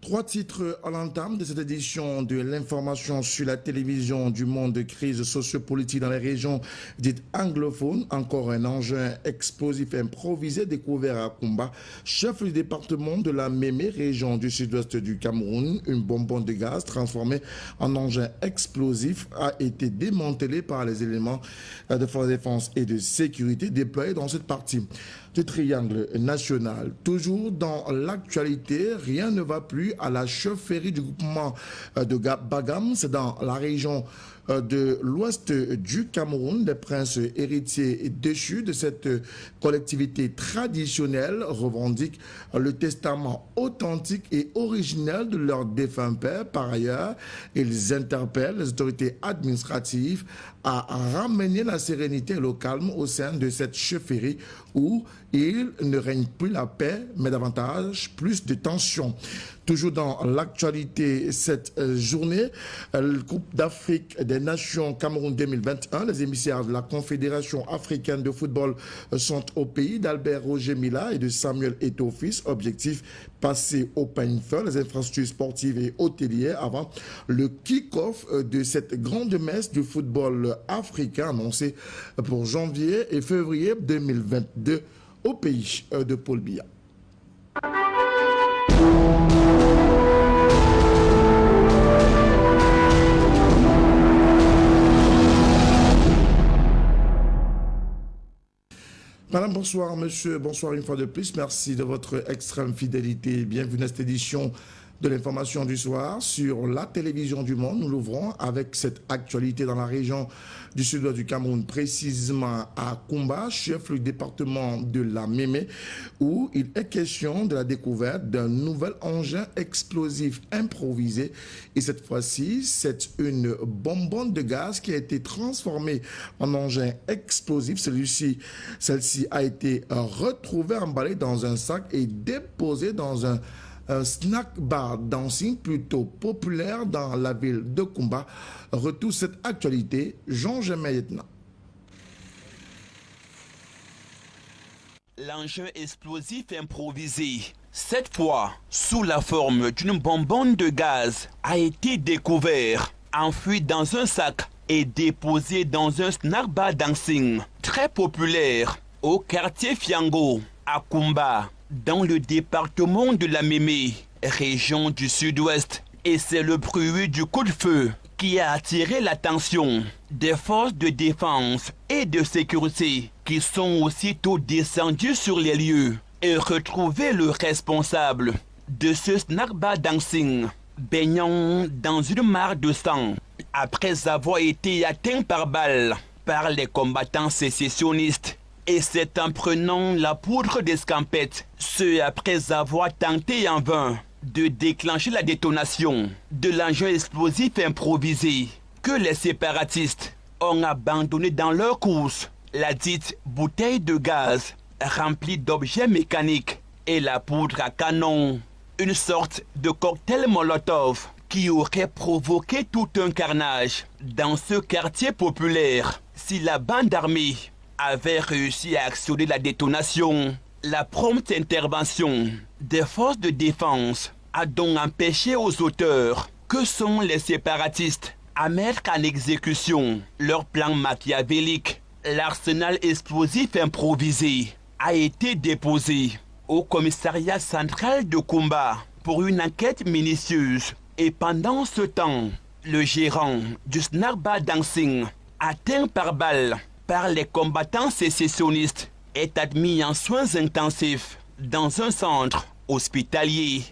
Trois titres à l'entame de cette édition de l'information sur la télévision du monde de crise sociopolitique dans les régions dites anglophones. Encore un engin explosif improvisé découvert à Kumba, chef du département de la Mémé, région du sud-ouest du Cameroun. Une bonbonne de gaz transformée en engin explosif a été démantelée par les éléments de force de défense et de sécurité déployés dans cette partie du triangle national. Toujours dans l'actualité, rien ne va plus à la chefferie du groupement de Bagam, c'est dans la région de l'ouest du Cameroun. Les princes héritiers déchus de cette collectivité traditionnelle revendiquent le testament authentique et originel de leur défunt père. Par ailleurs, ils interpellent les autorités administratives à ramener la sérénité et le calme au sein de cette chefferie où il ne règne plus la paix, mais davantage plus de tensions. Toujours dans l'actualité cette journée, le Coupe d'Afrique des Nations Cameroun 2021, les émissaires de la Confédération africaine de football sont au pays d'Albert Roger Mila et de Samuel Eto'o-Fils. Objectif, passer au peigne feu les infrastructures sportives et hôtelières avant le kick-off de cette grande messe du football africain annoncée pour janvier et février 2022 au pays de Paul Biya. Madame, bonsoir, monsieur, bonsoir une fois de plus. Merci de votre extrême fidélité. Bienvenue à cette édition de l'information du soir sur la télévision du monde. Nous l'ouvrons avec cette actualité dans la région du sud-ouest du Cameroun, précisément à Kumba, chef du département de la Mémé, où il est question de la découverte d'un nouvel engin explosif improvisé. Et cette fois-ci, c'est une bonbonne de gaz qui a été transformée en engin explosif. Celle-ci a été retrouvée emballée dans un sac et déposée dans un snack bar dancing plutôt populaire dans la ville de Kumba. Retour cette actualité, Jean-Germain Yetna. L'engin explosif improvisé, cette fois sous la forme d'une bonbonne de gaz, a été découvert, enfoui dans un sac et déposé dans un snack bar dancing très populaire au quartier Fiango, à Kumba, dans le département de la Mémé, région du sud-ouest. Et c'est le bruit du coup de feu qui a attiré l'attention des forces de défense et de sécurité qui sont aussitôt descendues sur les lieux et retrouvé le responsable de ce snack bar dancing baignant dans une mare de sang après avoir été atteint par balle par les combattants sécessionnistes. Et c'est en prenant la poudre d'escampette, ce après avoir tenté en vain de déclencher la détonation de l'engin explosif improvisé, que les séparatistes ont abandonné dans leur course la dite bouteille de gaz remplie d'objets mécaniques et la poudre à canon, une sorte de cocktail Molotov qui aurait provoqué tout un carnage dans ce quartier populaire si la bande armée avait réussi à actionner la détonation. La prompte intervention des forces de défense a donc empêché aux auteurs, que sont les séparatistes, à mettre en exécution leur plan machiavélique. L'arsenal explosif improvisé a été déposé au commissariat central de Kumba pour une enquête minutieuse. Et pendant ce temps, le gérant du snack bar dancing, atteint par balle par les combattants sécessionnistes, est admis en soins intensifs dans un centre hospitalier.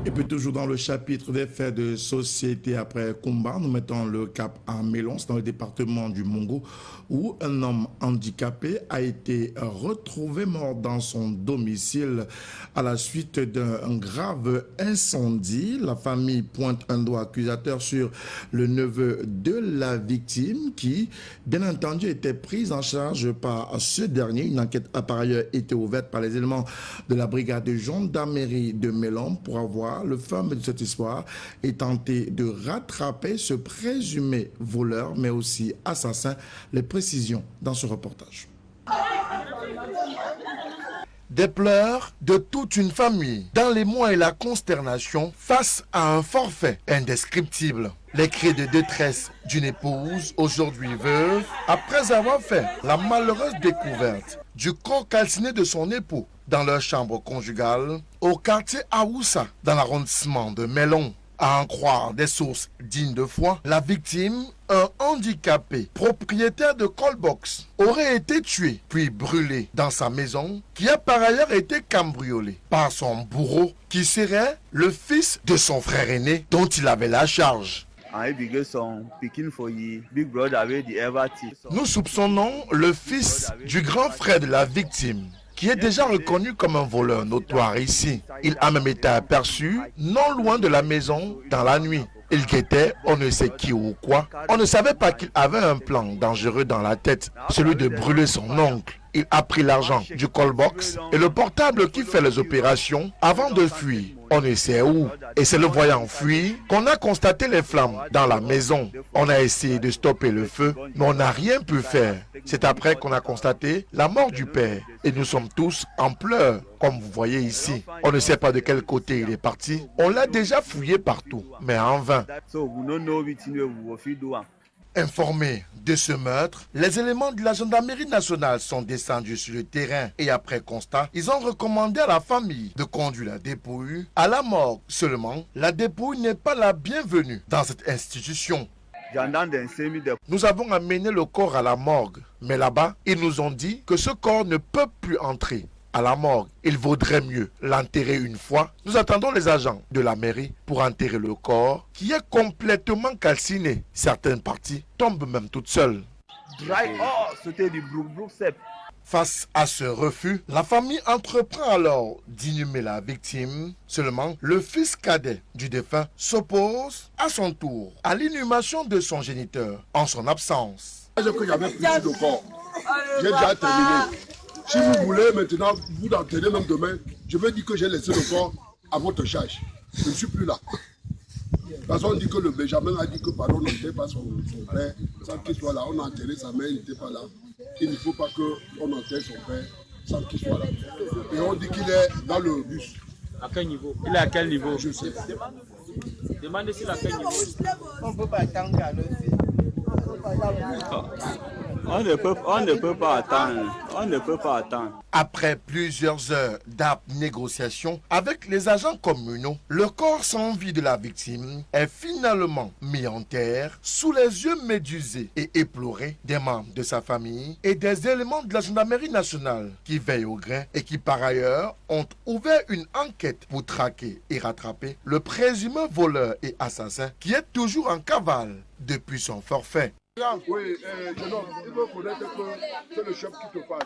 Et puis toujours dans le chapitre des faits de société après Kumba, nous mettons le cap à Mélons, dans le département du Mongo, où un homme handicapé a été retrouvé mort dans son domicile à la suite d'un grave incendie. La famille pointe un doigt accusateur sur le neveu de la victime qui, bien entendu, était prise en charge par ce dernier. Une enquête a par ailleurs été ouverte par les éléments de la brigade de gendarmerie de Mélons pour avoir le femme de cette histoire et tenter de rattraper ce présumé voleur, mais aussi assassin. Les précisions dans ce reportage. Des pleurs de toute une famille dans l'émoi et la consternation face à un forfait indescriptible. Les cris de détresse d'une épouse, aujourd'hui veuve, après avoir fait la malheureuse découverte du corps calciné de son époux dans leur chambre conjugale au quartier Aoussa, dans l'arrondissement de Melon. À en croire des sources dignes de foi, la victime, un handicapé propriétaire de callbox, aurait été tué puis brûlé dans sa maison, qui a par ailleurs été cambriolée par son bourreau, qui serait le fils de son frère aîné dont il avait la charge. Nous soupçonnons le fils du grand frère de la victime, qui est déjà reconnu comme un voleur notoire ici. Il a même été aperçu non loin de la maison dans la nuit. Il guettait on ne sait qui ou quoi. On ne savait pas qu'il avait un plan dangereux dans la tête, celui de brûler son oncle. Il a pris l'argent du callbox et le portable qui fait les opérations avant de fuir. On ne sait où. Et c'est le voyant fuir qu'on a constaté les flammes dans la maison. On a essayé de stopper le feu, mais on n'a rien pu faire. C'est après qu'on a constaté la mort du père. Et nous sommes tous en pleurs, comme vous voyez ici. On ne sait pas de quel côté il est parti. On l'a déjà fouillé partout, mais en vain. Informés de ce meurtre, les éléments de la gendarmerie nationale sont descendus sur le terrain et après constat, ils ont recommandé à la famille de conduire la dépouille à la morgue. Seulement, la dépouille n'est pas la bienvenue dans cette institution. Nous avons amené le corps à la morgue, mais là-bas, ils nous ont dit que ce corps ne peut plus entrer à la morgue. Il vaudrait mieux l'enterrer une fois. Nous attendons les agents de la mairie pour enterrer le corps qui est complètement calciné. Certaines parties tombent même toutes seules. Face à ce refus, la famille entreprend alors d'inhumer la victime. Seulement, le fils cadet du défunt s'oppose à son tour à l'inhumation de son géniteur en son absence. J'ai déjà terminé. Si vous voulez maintenant vous enterrer même demain, je veux dire que j'ai laissé le corps à votre charge. Je ne suis plus là. Parce qu'on dit que le Benjamin a dit que pardon, on n'enterre pas son père sans qu'il soit là. On a enterré sa mère, il n'était pas là. Il ne faut pas qu'on enterre son père sans qu'il soit là. Et on dit qu'il est dans le bus. À quel niveau? Il est à quel niveau? Je sais. Demandez s'il est à quel niveau. On ne peut pas attendre à l'autre. On ne peut pas attendre. On ne peut pas attendre. Après plusieurs heures d'âpres négociations avec les agents communaux, le corps sans vie de la victime est finalement mis en terre sous les yeux médusés et éplorés des membres de sa famille et des éléments de la gendarmerie nationale qui veillent au grain et qui par ailleurs ont ouvert une enquête pour traquer et rattraper le présumé voleur et assassin qui est toujours en cavale depuis son forfait. Oui, jeune homme, il veut connaître que c'est le chef qui te parle.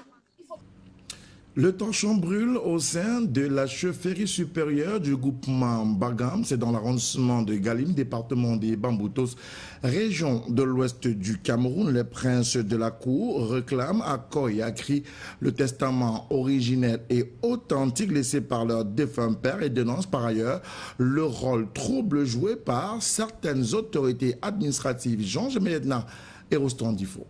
Le torchon brûle au sein de la chefferie supérieure du groupement Bagam, c'est dans l'arrondissement de Galim, département des Bamboutos, région de l'ouest du Cameroun. Les princes de la cour réclament à corps et à cri le testament originel et authentique laissé par leur défunt père et dénoncent par ailleurs le rôle trouble joué par certaines autorités administratives. Jean Medna et Rostand Difo.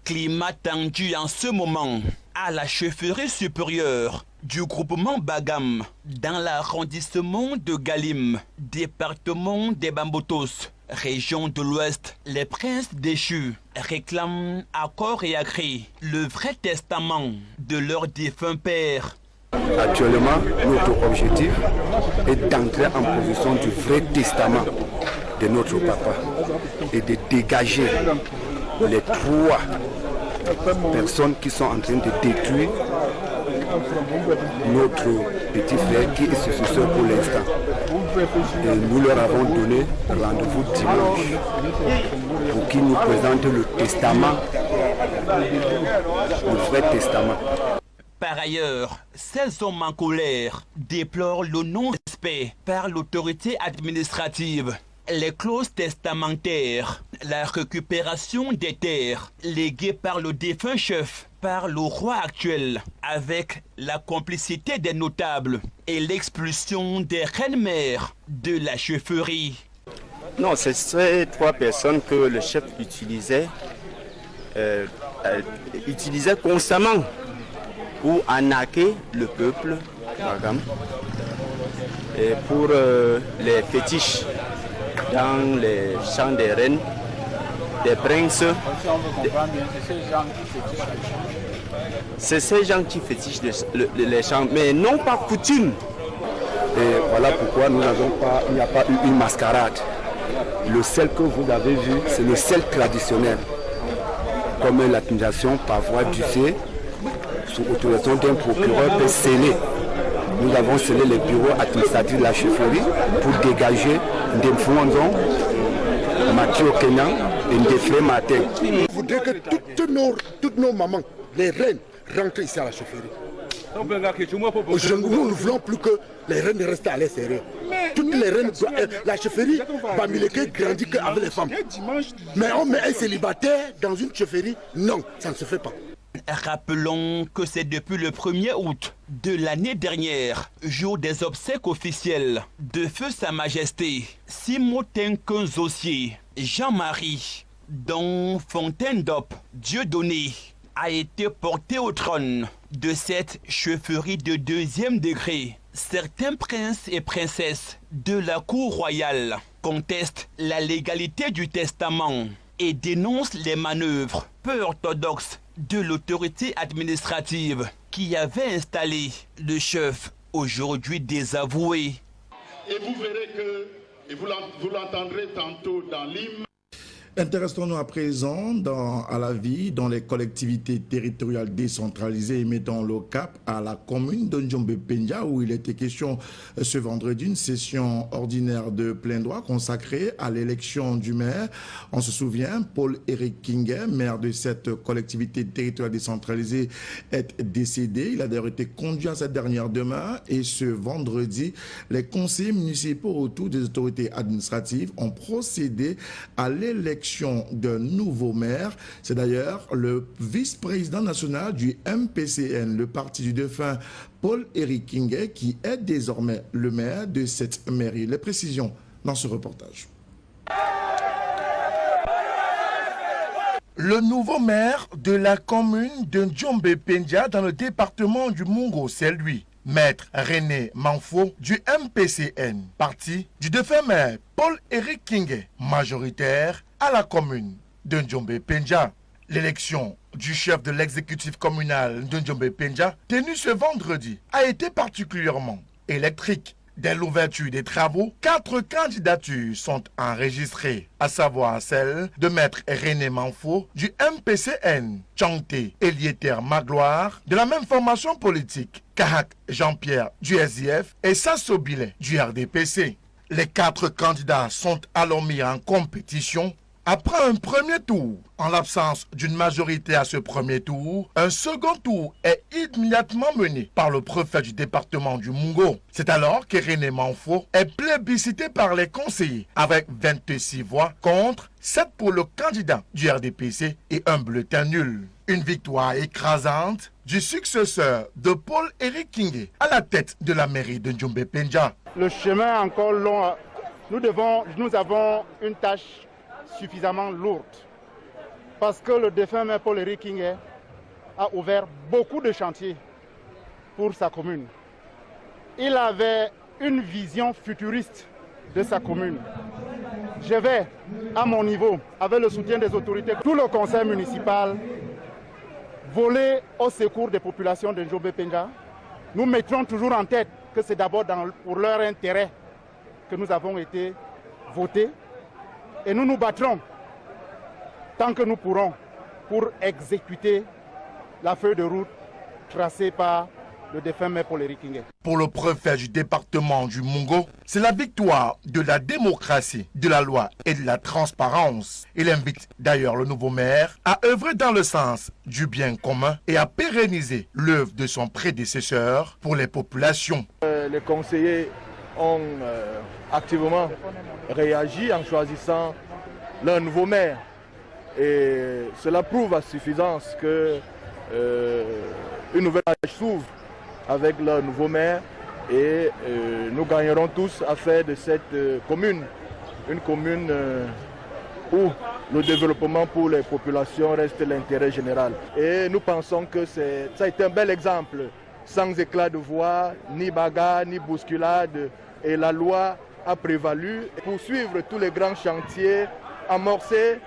Climat tendu en ce moment à la chefferie supérieure du groupement Bagam dans l'arrondissement de Galim, département des Bamboutos, région de l'Ouest. Les princes déchus réclament à corps et à cri le vrai testament de leur défunt père. Actuellement, notre objectif est d'entrer en position du vrai testament de notre papa et de dégager les trois personnes qui sont en train de détruire notre petit frère qui est ce successeur pour l'instant. Et nous leur avons donné rendez-vous dimanche pour qu'ils nous présentent le testament, le vrai testament. Par ailleurs, ces hommes en colère déplorent le non-respect par l'autorité administrative, les clauses testamentaires, la récupération des terres léguées par le défunt chef, par le roi actuel, avec la complicité des notables et l'expulsion des reines-mères de la chefferie. Non, c'est ces 3 personnes que le chef utilisait constamment pour arnaquer le peuple, et pour les fétiches dans les champs des reines, des princes. C'est ces gens qui fétichent les champs, mais non pas coutume. Et voilà pourquoi il n'y a pas eu une mascarade. Le sel que vous avez vu, c'est le sel traditionnel. Comme l'administration par voie d'huissier, sous autorisation d'un procureur, peut sceller. Nous avons scellé les bureaux administratifs de la chefferie pour dégager des fonds, Mathieu Kenyan et des Matin. Je voudrais que toutes nos mamans, les reines, rentrent ici à la chefferie. Nous ne voulons plus que les reines restent à l'extérieur. Toutes les reines, la chefferie, Bamileke grandit qu'avec les femmes. Mais on met un célibataire dans une chefferie, non, ça ne se fait pas. Rappelons que c'est depuis le 1er août de l'année dernière, jour des obsèques officielles de Feu Sa Majesté Simotin Kunzossier Jean-Marie, dont Fontaine d'Op Dieudonné a été porté au trône de cette chefferie de 2e degré. Certains princes et princesses de la cour royale contestent la légalité du testament et dénoncent les manœuvres peu orthodoxes de l'autorité administrative qui avait installé le chef, aujourd'hui désavoué. Et vous verrez que, et vous l'entendrez tantôt dans l'hymne. Intéressons-nous à présent à la vie dans les collectivités territoriales décentralisées et mettons le cap à la commune de Ndjombe-Pendja où il était question ce vendredi d'une session ordinaire de plein droit consacrée à l'élection du maire. On se souvient, Paul-Éric Kingué, maire de cette collectivité territoriale décentralisée, est décédé. Il a d'ailleurs été conduit à cette dernière demeure et ce vendredi, les conseillers municipaux autour des autorités administratives ont procédé à l'élection d'un nouveau maire. C'est d'ailleurs le vice-président national du MPCN, le parti du défunt Paul-Éric Kingué, qui est désormais le maire de cette mairie. Les précisions dans ce reportage. Le nouveau maire de la commune de Ndjombe-Pendja dans le département du Mungo, c'est lui. Maître René Manfo du MPCN, parti du défunt maire Paul-Éric Kingué, majoritaire à la commune de Ndjombe-Pendja. L'élection du chef de l'exécutif communal de Ndjombe-Pendja, tenue ce vendredi, a été particulièrement électrique. Dès l'ouverture des travaux, 4 candidatures sont enregistrées, à savoir celle de Maître René Manfo du MPCN, Tchangté Elieter Magloire de la même formation politique, Kahak Jean-Pierre du SIF et Sasso Bilet du RDPC. Les 4 candidats sont alors mis en compétition. Après un premier tour, en l'absence d'une majorité à ce premier tour, un second tour est immédiatement mené par le préfet du département du Mungo. C'est alors que René Manfo est plébiscité par les conseillers avec 26 voix contre 7 pour le candidat du RDPC et un bulletin nul. Une victoire écrasante du successeur de Paul-Éric Kingué à la tête de la mairie de Ndjombe-Pendja. Le chemin est encore long. Nous avons une tâche suffisamment lourde parce que le défunt maire Paul-Éric Kingué a ouvert beaucoup de chantiers pour sa commune. Il avait une vision futuriste de sa commune. Je vais, à mon niveau, avec le soutien des autorités, tout le conseil municipal, voler au secours des populations de Ndjombe-Pendja. Nous mettrons toujours en tête que c'est d'abord pour leur intérêt que nous avons été votés. Et nous nous battrons tant que nous pourrons pour exécuter la feuille de route tracée par le défunt maire Paul-Éric Kingué. Pour le préfet du département du Mungo, c'est la victoire de la démocratie, de la loi et de la transparence. Il invite d'ailleurs le nouveau maire à œuvrer dans le sens du bien commun et à pérenniser l'œuvre de son prédécesseur pour les populations. Les conseillers ont activement réagi en choisissant leur nouveau maire. Et cela prouve à suffisance que une nouvelle âge s'ouvre avec leur nouveau maire et nous gagnerons tous à faire de cette commune une commune où le développement pour les populations reste l'intérêt général. Et nous pensons que ça a été un bel exemple, sans éclat de voix, ni bagarre, ni bousculade. Et la loi a prévalu pour suivre tous les grands chantiers amorcés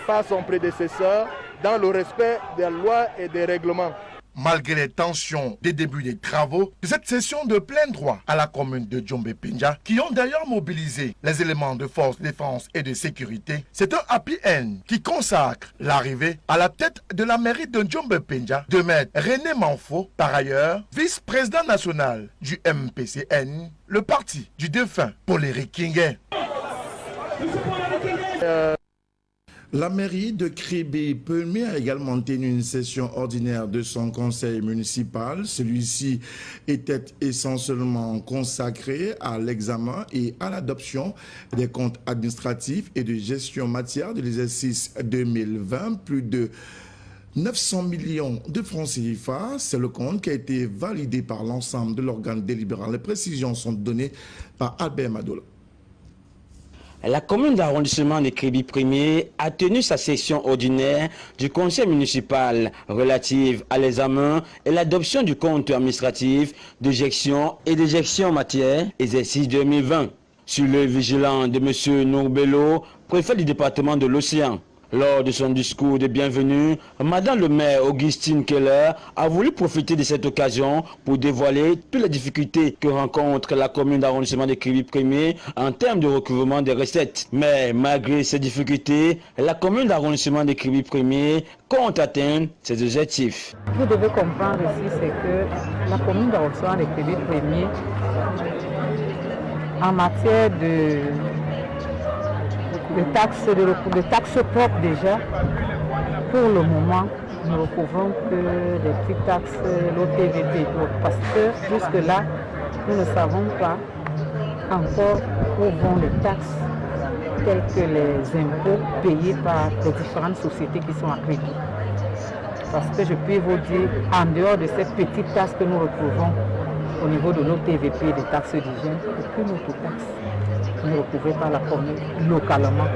par son prédécesseur dans le respect des lois et des règlements. Malgré les tensions des débuts des travaux de cette session de plein droit à la commune de Djombe-Penja, qui ont d'ailleurs mobilisé les éléments de force de défense et de sécurité, c'est un happy end qui consacre l'arrivée à la tête de la mairie de Djombe-Penja de maître René Manfo, par ailleurs vice-président national du MPCN, le parti du défunt Paul-Éric Kingué. La mairie de Kribi-Pelmé a également tenu une session ordinaire de son conseil municipal. Celui-ci était essentiellement consacré à l'examen et à l'adoption des comptes administratifs et de gestion matière de l'exercice 2020. Plus de 900 millions de francs CFA, c'est le compte qui a été validé par l'ensemble de l'organe délibérant. Les précisions sont données par Albert Madola. La commune d'arrondissement de Kribi-Premier a tenu sa session ordinaire du conseil municipal relative à l'examen et l'adoption du compte administratif de gestion et de gestion matière, exercice 2020. Sur le vigilant de M. Nourbello, préfet du département de l'Océan. Lors de son discours de bienvenue, Madame le maire Augustine Keller a voulu profiter de cette occasion pour dévoiler toutes les difficultés que rencontre la commune d'arrondissement de Kribi-Premier en termes de recouvrement des recettes. Mais malgré ces difficultés, la commune d'arrondissement de Kribi-Premier compte atteindre ses objectifs. Vous devez comprendre ici, c'est que la commune d'arrondissement de Kribi-Premier, en matière de taxes propres déjà, pour le moment, nous ne recouvrons que des petites taxes, l'OTVP, parce que jusque-là, nous ne savons pas encore où vont les taxes telles que les impôts payés par les différentes sociétés qui sont à crédit. Parce que je puis vous dire, en dehors de ces petites taxes que nous retrouvons au niveau de l'OTVP, des taxes d'hygiène, aucune autre taxe n'est recouvrée par la commune localement.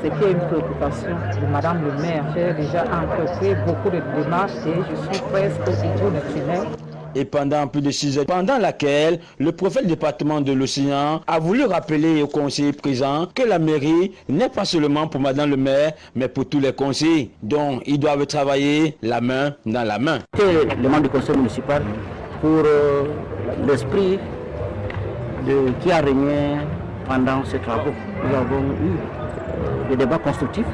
C'est qui est une préoccupation de Madame le maire. J'ai déjà entrepris beaucoup de démarches et je suis presque au bout du tunnel. Et pendant plus de 6 heures, pendant laquelle le préfet du département de l'Océan a voulu rappeler aux conseillers présents que la mairie n'est pas seulement pour Madame le maire, mais pour tous les conseillers, dont ils doivent travailler la main dans la main. C'est le membre du conseil municipal pour l'esprit qui a régné pendant ces travaux. Nous avons eu des débats constructifs,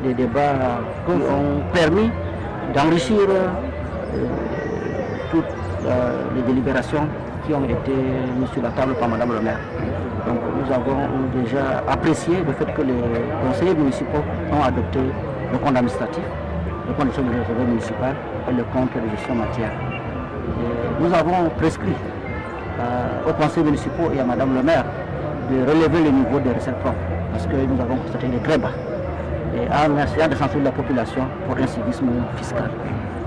des débats qui ont permis d'enrichir toutes les délibérations qui ont été mises sur la table par Madame le maire. Donc nous avons déjà apprécié le fait que les conseillers municipaux ont adopté le compte administratif, le compte de gestion municipale et le compte de gestion matière. Et nous avons prescrit aux conseillers municipaux et à Madame le maire de relever le niveau des recettes propres, parce que nous avons constaté des très bas, et en essayant de sensibiliser la population pour un civisme fiscal.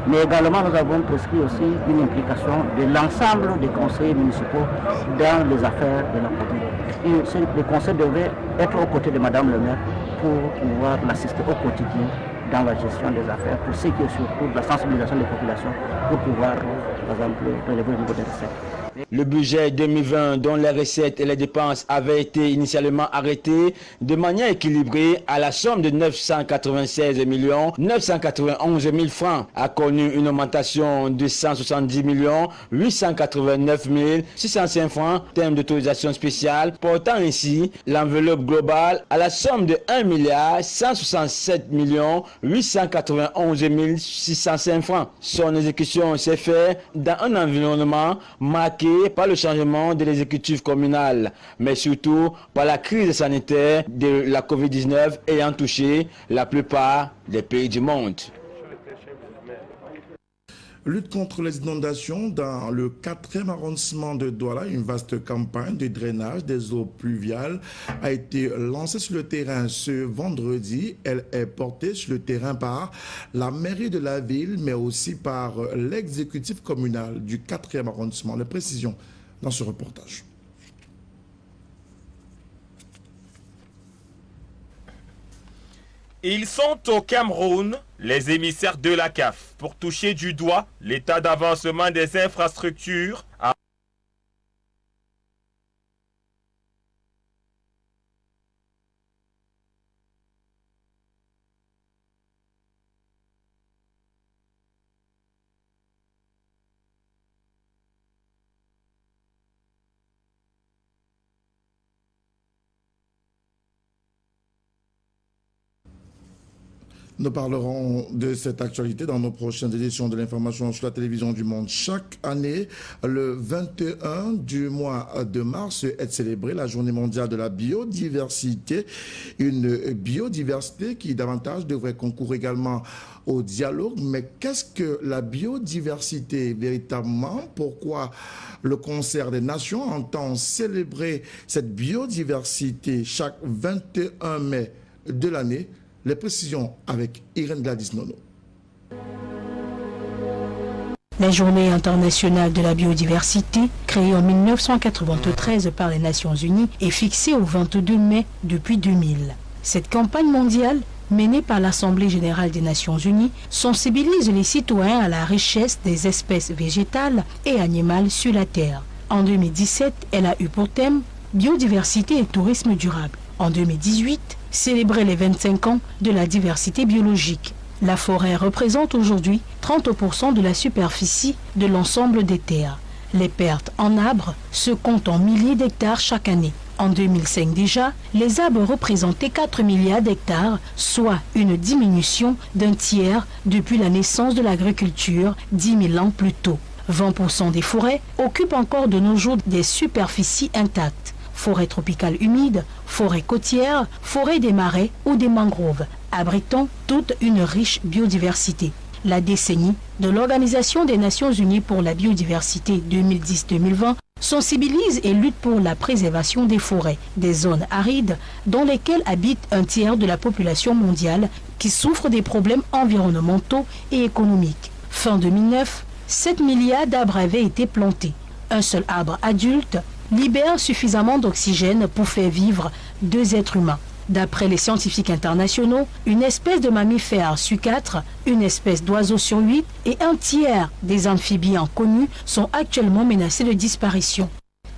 Mais également, nous avons prescrit aussi une implication de l'ensemble des conseillers municipaux dans les affaires de la commune. Et le conseil devrait être aux côtés de Madame le maire pour pouvoir l'assister au quotidien dans la gestion des affaires, pour ce qui est surtout de la sensibilisation des populations, pour pouvoir, par exemple, relever le niveau des recettes. Le budget 2020, dont les recettes et les dépenses avaient été initialement arrêtées de manière équilibrée à la somme de 996 991 000 francs, a connu une augmentation de 170 889 605 francs en termes d'autorisation spéciale, portant ainsi l'enveloppe globale à la somme de 1 167 891 605 francs. Son exécution s'est faite dans un environnement marqué par le changement de l'exécutif communal, mais surtout par la crise sanitaire de la COVID-19 ayant touché la plupart des pays du monde. Lutte contre les inondations dans le 4e arrondissement de Douala. Une vaste campagne de drainage des eaux pluviales a été lancée sur le terrain ce vendredi. Elle est portée sur le terrain par la mairie de la ville, mais aussi par l'exécutif communal du 4e arrondissement. Les précisions dans ce reportage. Ils sont au Cameroun, les émissaires de la CAF, pour toucher du doigt l'état d'avancement des infrastructures. Nous parlerons de cette actualité dans nos prochaines éditions de l'information sur la télévision du monde. Chaque année, le 21 du mois de mars est célébrée la journée mondiale de la biodiversité. Une biodiversité qui davantage devrait concourir également au dialogue. Mais qu'est-ce que la biodiversité véritablement? Pourquoi le Concert des Nations entend célébrer cette biodiversité chaque 21 mai de l'année? Les précisions avec Irène Gladys Nono. La Journée internationale de la biodiversité, créée en 1993 par les Nations Unies, est fixée au 22 mai depuis 2000. Cette campagne mondiale, menée par l'Assemblée générale des Nations Unies, sensibilise les citoyens à la richesse des espèces végétales et animales sur la Terre. En 2017, elle a eu pour thème « Biodiversité et tourisme durable ». En 2018, célébrer les 25 ans de la diversité biologique. La forêt représente aujourd'hui 30% de la superficie de l'ensemble des terres. Les pertes en arbres se comptent en milliers d'hectares chaque année. En 2005 déjà, les arbres représentaient 4 milliards d'hectares, soit une diminution d'un tiers depuis la naissance de l'agriculture 10 000 ans plus tôt. 20% des forêts occupent encore de nos jours des superficies intactes. Forêt tropicale humide, forêt côtière, forêt des marais ou des mangroves, abritant toute une riche biodiversité. La décennie de l'Organisation des Nations Unies pour la biodiversité 2010-2020 sensibilise et lutte pour la préservation des forêts, des zones arides dans lesquelles habite un tiers de la population mondiale qui souffre des problèmes environnementaux et économiques. Fin 2009, 7 milliards d'arbres avaient été plantés. Un seul arbre adulte libère suffisamment d'oxygène pour faire vivre 2 êtres humains. D'après les scientifiques internationaux, une espèce de mammifère sur 4, une espèce d'oiseau sur 8 et un tiers des amphibiens connus sont actuellement menacés de disparition.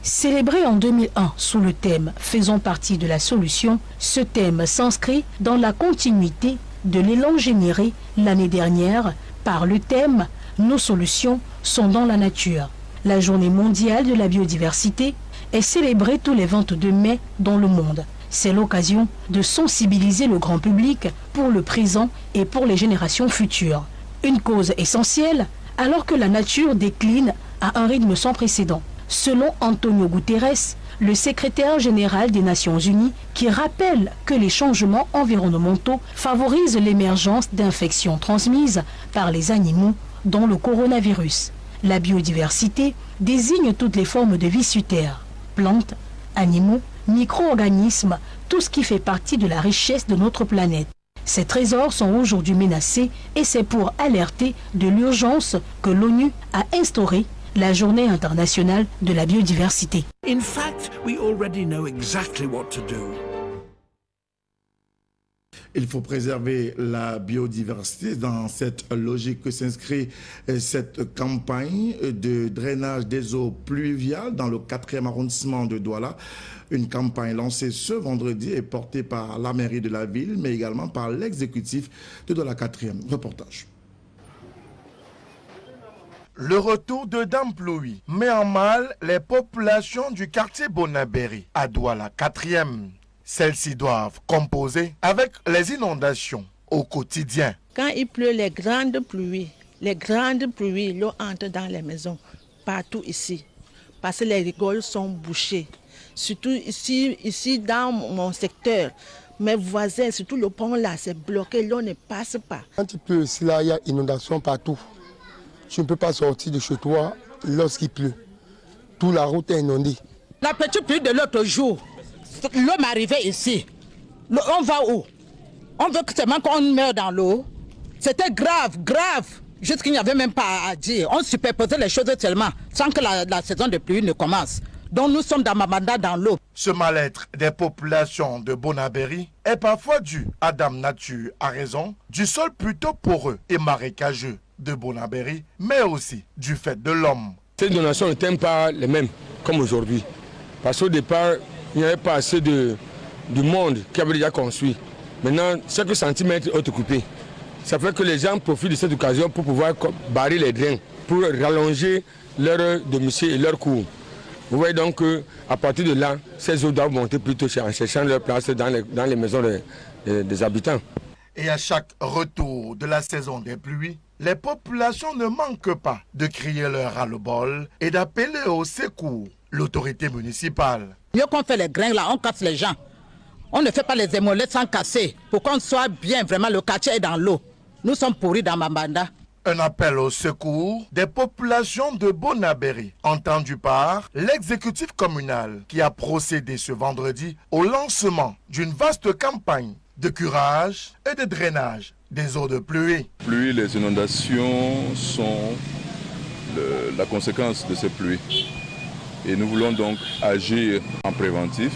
Célébré en 2001 sous le thème « Faisons partie de la solution », ce thème s'inscrit dans la continuité de l'élan généré l'année dernière par le thème « Nos solutions sont dans la nature ». La journée mondiale de la biodiversité est célébrée tous les 22 mai dans le monde. C'est l'occasion de sensibiliser le grand public pour le présent et pour les générations futures. Une cause essentielle alors que la nature décline à un rythme sans précédent. Selon Antonio Guterres, le secrétaire général des Nations Unies, qui rappelle que les changements environnementaux favorisent l'émergence d'infections transmises par les animaux, dont le coronavirus. La biodiversité désigne toutes les formes de vie sur Terre, plantes, animaux, micro-organismes, tout ce qui fait partie de la richesse de notre planète. Ces trésors sont aujourd'hui menacés et c'est pour alerter de l'urgence que l'ONU a instauré la Journée internationale de la biodiversité. In fact, we already know exactly what to do. Il faut préserver la biodiversité. Dans cette logique que s'inscrit cette campagne de drainage des eaux pluviales dans le 4e arrondissement de Douala. Une campagne lancée ce vendredi et portée par la mairie de la ville, mais également par l'exécutif de Douala 4e. Reportage. Le retour de Dame Pluie met en mal les populations du quartier Bonabéry à Douala 4e. Celles-ci doivent composer avec les inondations au quotidien. Quand il pleut, les grandes pluies, l'eau entre dans les maisons, partout ici. Parce que les rigoles sont bouchées. Surtout ici dans mon secteur, mes voisins, surtout le pont là, c'est bloqué, l'eau ne passe pas. Quand il pleut ici, là, il y a inondation partout. Tu ne peux pas sortir de chez toi lorsqu'il pleut. Toute la route est inondée. La petite pluie de l'autre jour, l'eau m'arrivait ici. On va où? On veut seulement qu'on meure dans l'eau. C'était grave. Jusqu'il n'y avait même pas à dire. On superposait les choses tellement sans que la saison de pluie ne commence. Donc nous sommes dans Mambanda dans l'eau. Ce mal-être des populations de Bonabéry est parfois dû à Dame Nature à raison du sol plutôt poreux et marécageux de Bonabéry, mais aussi du fait de l'homme. Ces donations n'étaient pas les mêmes comme aujourd'hui. Parce qu'au départ, il n'y avait pas assez du monde qui avait déjà construit. Maintenant, chaque centimètre est occupé. Ça fait que les gens profitent de cette occasion pour pouvoir barrer les drains, pour rallonger leur domicile et leur cours. Vous voyez donc qu'à partir de là, ces eaux doivent monter plutôt en cherchant leur place dans les maisons des habitants. Et à chaque retour de la saison des pluies, les populations ne manquent pas de crier leur ras-le-bol et d'appeler au secours l'autorité municipale. Mieux qu'on fait les grains là, on casse les gens. On ne fait pas les émolettes sans casser. Pour qu'on soit bien, vraiment, le quartier est dans l'eau. Nous sommes pourris dans Mambanda. Un appel au secours des populations de Bonabéry, entendu par l'exécutif communal qui a procédé ce vendredi au lancement d'une vaste campagne de curage et de drainage des eaux de pluie. Les inondations sont la conséquence de ces pluies. Et nous voulons donc agir en préventif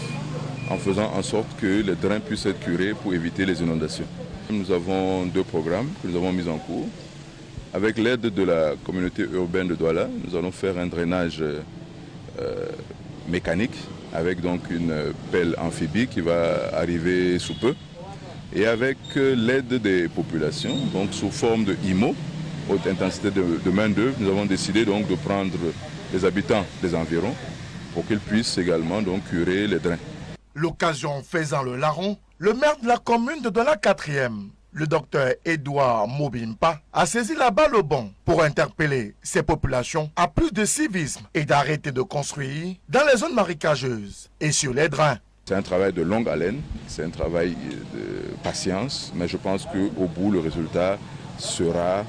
en faisant en sorte que les drains puissent être curés pour éviter les inondations. Nous avons 2 programmes que nous avons mis en cours. Avec l'aide de la communauté urbaine de Douala, nous allons faire un drainage mécanique avec donc une pelle amphibie qui va arriver sous peu. Et avec l'aide des populations, donc sous forme de IMO, haute intensité de main-d'œuvre, nous avons décidé donc de prendre les habitants des environs pour qu'ils puissent également donc curer les drains. L'occasion faisant le larron, le maire de la commune de Douala 4e, le docteur Edouard Mobimpa, a saisi la balle au bon pour interpeller ces populations à plus de civisme et d'arrêter de construire dans les zones marécageuses et sur les drains. C'est un travail de longue haleine, c'est un travail de patience, mais je pense qu'au bout, le résultat sera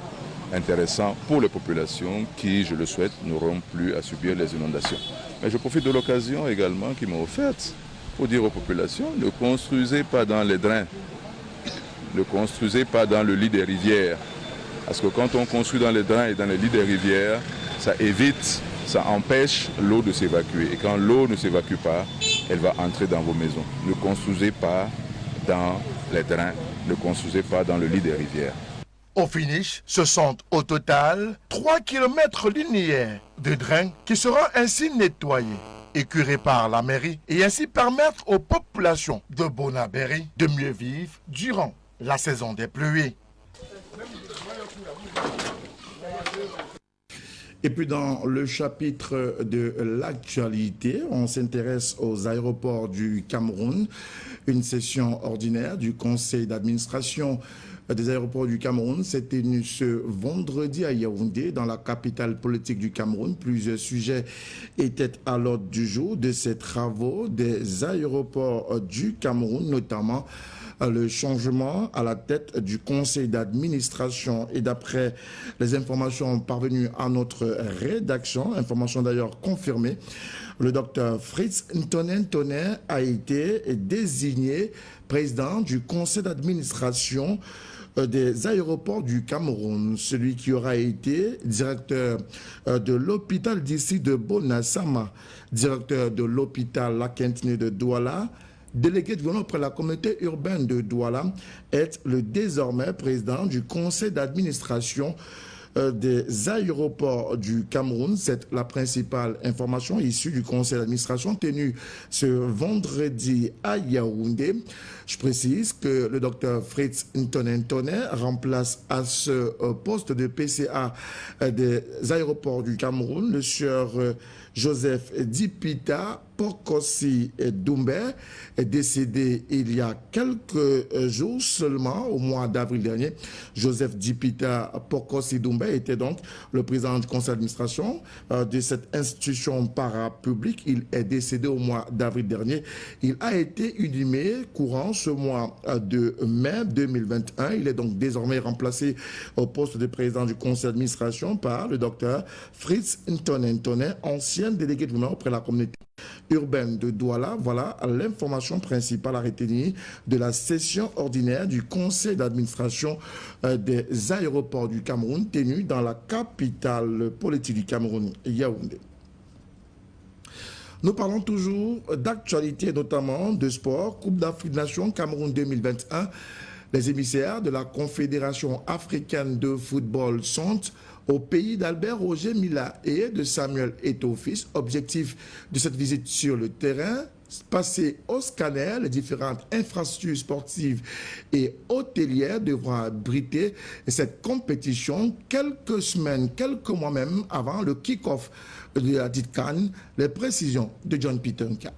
intéressant pour les populations qui, je le souhaite, n'auront plus à subir les inondations. Mais je profite de l'occasion également qui m'est offerte pour dire aux populations, ne construisez pas dans les drains, ne construisez pas dans le lit des rivières. Parce que quand on construit dans les drains et dans les lits des rivières, ça évite, ça empêche l'eau de s'évacuer. Et quand l'eau ne s'évacue pas, elle va entrer dans vos maisons. Ne construisez pas dans les drains, ne construisez pas dans le lit des rivières. Au finish, ce sont au total 3 km linéaires de drains qui seront ainsi nettoyés et curés par la mairie et ainsi permettre aux populations de Bonabéry de mieux vivre durant la saison des pluies. Et puis dans le chapitre de l'actualité, on s'intéresse aux aéroports du Cameroun. Une session ordinaire du conseil d'administration des aéroports du Cameroun s'est tenue ce vendredi à Yaoundé, dans la capitale politique du Cameroun. Plusieurs sujets étaient à l'ordre du jour de ces travaux des aéroports du Cameroun, notamment le changement à la tête du conseil d'administration. Et d'après les informations parvenues à notre rédaction, informations d'ailleurs confirmées, le docteur Fritz Ntonen a été désigné président du conseil d'administration des aéroports du Cameroun. Celui qui aura été directeur de l'hôpital d'ici de Bonasama, directeur de l'hôpital Lakentine de Douala, délégué de gouvernement auprès de la communauté urbaine de Douala, est le désormais président du conseil d'administration des aéroports du Cameroun. C'est la principale information issue du conseil d'administration tenu ce vendredi à Yaoundé. Je précise que le docteur Fritz Ntonen remplace à ce poste de PCA des aéroports du Cameroun le sieur Joseph Dipita Pokosi Doumbé, est décédé il y a quelques jours seulement, au mois d'avril dernier. Joseph Dipita Pokosi Doumbé était donc le président du conseil d'administration de cette institution parapublique. Il est décédé au mois d'avril dernier. Il a été inhumé courant ce mois de mai 2021. Il est donc désormais remplacé au poste de président du conseil d'administration par le docteur Fritz Ntonen, ancien délégué de gouvernement auprès de la communauté urbaine de Douala. Voilà l'information principale à retenir de la session ordinaire du conseil d'administration des aéroports du Cameroun tenue dans la capitale politique du Cameroun, Yaoundé. Nous parlons toujours d'actualité, notamment de sport. Coupe d'Afrique des Nations Cameroun 2021. Les émissaires de la Confédération africaine de football sont au pays d'Albert Roger Mila et de Samuel Eto'o-Fils. Objectif de cette visite sur le terrain, passer au scanner. Les différentes infrastructures sportives et hôtelières devront abriter cette compétition quelques semaines, quelques mois même avant le kick-off de la dite CAN. Les précisions de John Pitonka.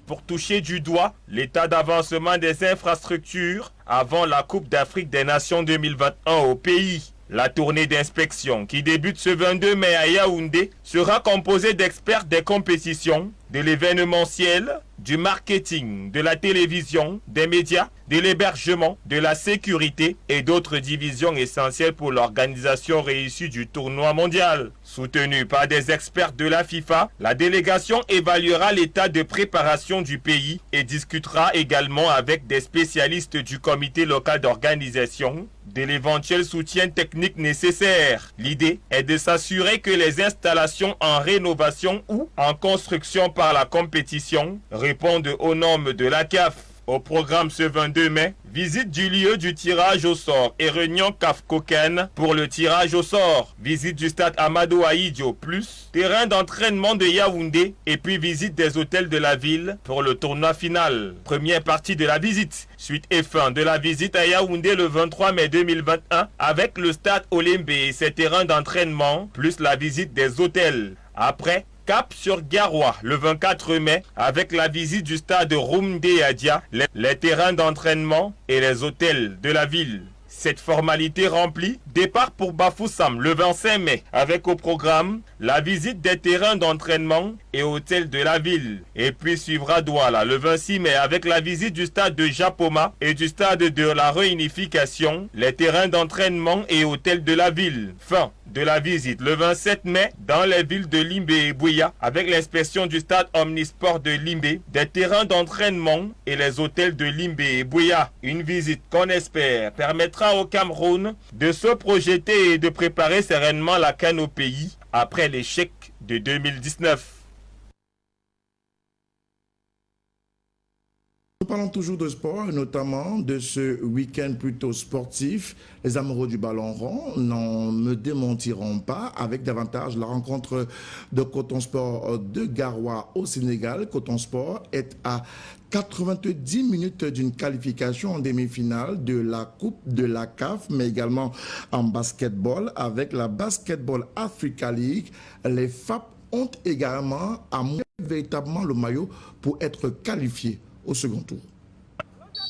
Pour toucher du doigt l'état d'avancement des infrastructures avant la Coupe d'Afrique des Nations 2021 au pays. La tournée d'inspection qui débute ce 22 mai à Yaoundé sera composée d'experts des compétitions, de l'événementiel, du marketing, de la télévision, des médias, de l'hébergement, de la sécurité et d'autres divisions essentielles pour l'organisation réussie du tournoi mondial. Soutenue par des experts de la FIFA, la délégation évaluera l'état de préparation du pays et discutera également avec des spécialistes du comité local d'organisation de l'éventuel soutien technique nécessaire. L'idée est de s'assurer que les installations en rénovation ou en construction par la compétition répondent aux normes de la CAF. Au programme ce 22 mai, visite du lieu du tirage au sort et réunion CAF Koken pour le tirage au sort. Visite du stade Amadou Ahidjo plus terrain d'entraînement de Yaoundé et puis visite des hôtels de la ville pour le tournoi final. Première partie de la visite. Suite et fin de la visite à Yaoundé le 23 mai 2021 avec le stade Olembe et ses terrains d'entraînement plus la visite des hôtels. Après, cap sur Garoua le 24 mai avec la visite du stade Roumdé Adia, les terrains d'entraînement et les hôtels de la ville. Cette formalité remplie, départ pour Bafoussam le 25 mai avec au programme la visite des terrains d'entraînement et hôtels de la ville. Et puis suivra Douala le 26 mai avec la visite du stade de Japoma et du stade de la réunification, les terrains d'entraînement et hôtels de la ville. Fin de la visite le 27 mai dans les villes de Limbé et Bouya avec l'inspection du stade Omnisport de Limbé, des terrains d'entraînement et les hôtels de Limbé et Bouya. Une visite qu'on espère permettra au Cameroun de se projeter et de préparer sereinement la CAN au pays après l'échec de 2019. Nous parlons toujours de sport, et notamment de ce week-end plutôt sportif. Les amoureux du ballon rond n'en me démentiront pas avec davantage la rencontre de Coton Sport de Garoua au Sénégal. Coton Sport est à 90 minutes d'une qualification en demi-finale de la Coupe de la CAF, mais également en basketball avec la Basketball Africa League. Les FAP ont également à monter véritablement le maillot pour être qualifiés au second tour.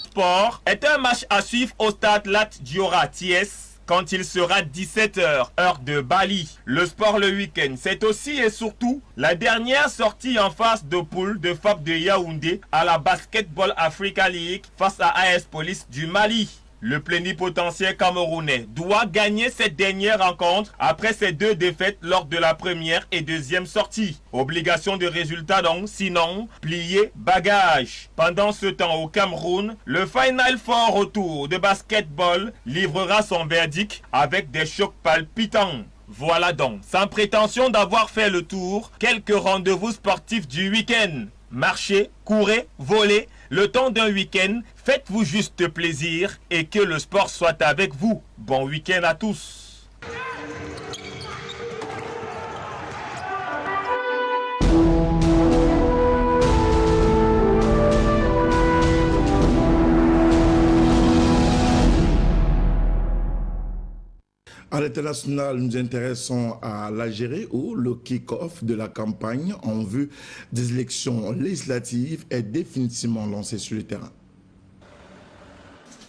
Sport est un match à suivre au stade Lat Diora Thiès quand il sera 17h, heure de Bali. Le sport le week-end, c'est aussi et surtout la dernière sortie en phase de poule de FAP de Yaoundé à la Basketball Africa League face à AS Police du Mali. Le plénipotentiaire camerounais doit gagner cette dernière rencontre après ses deux défaites lors de la première et deuxième sortie. Obligation de résultat donc, sinon plier bagage. Pendant ce temps au Cameroun, le Final Four retour de basketball livrera son verdict avec des chocs palpitants. Voilà donc, sans prétention d'avoir fait le tour, quelques rendez-vous sportifs du week-end. Marchez, courez, volez, le temps d'un week-end, faites-vous juste plaisir et que le sport soit avec vous. Bon week-end à tous. À l'international, nous nous intéressons à l'Algérie où le kick-off de la campagne en vue des élections législatives est définitivement lancé sur le terrain.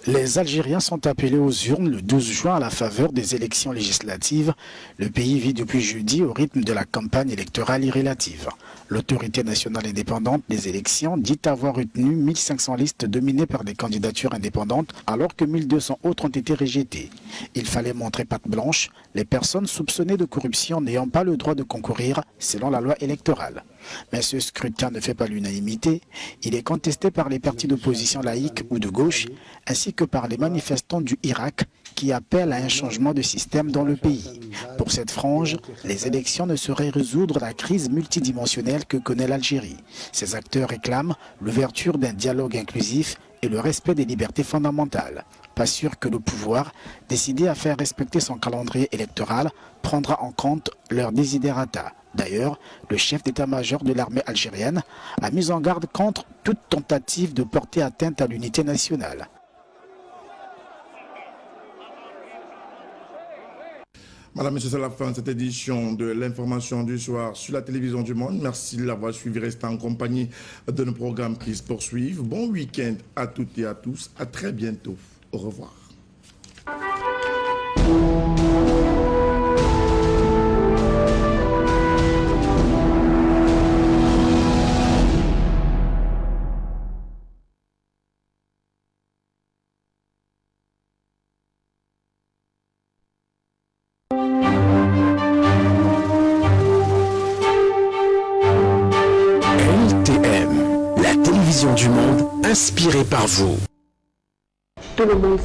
Les Algériens sont appelés aux urnes le 12 juin à la faveur des élections législatives. Le pays vit depuis jeudi au rythme de la campagne électorale irrélative. L'autorité nationale indépendante des élections dit avoir retenu 1500 listes dominées par des candidatures indépendantes alors que 1200 autres ont été rejetées. Il fallait montrer patte blanche, les personnes soupçonnées de corruption n'ayant pas le droit de concourir selon la loi électorale. Mais ce scrutin ne fait pas l'unanimité. Il est contesté par les partis d'opposition laïque ou de gauche, ainsi que par les manifestants du Irak qui appellent à un changement de système dans le pays. Pour cette frange, les élections ne sauraient résoudre la crise multidimensionnelle que connaît l'Algérie. Ces acteurs réclament l'ouverture d'un dialogue inclusif et le respect des libertés fondamentales. Pas sûr que le pouvoir, décidé à faire respecter son calendrier électoral, prendra en compte leurs desiderata. D'ailleurs, le chef d'état-major de l'armée algérienne a mis en garde contre toute tentative de porter atteinte à l'unité nationale. Madame, Monsieur, c'est la fin de cette édition de l'information du soir sur la télévision du Monde. Merci de l'avoir suivi. Restez en compagnie de nos programmes qui se poursuivent. Bon week-end à toutes et à tous. À très bientôt. Au revoir. Du monde inspiré par vous. Tout le monde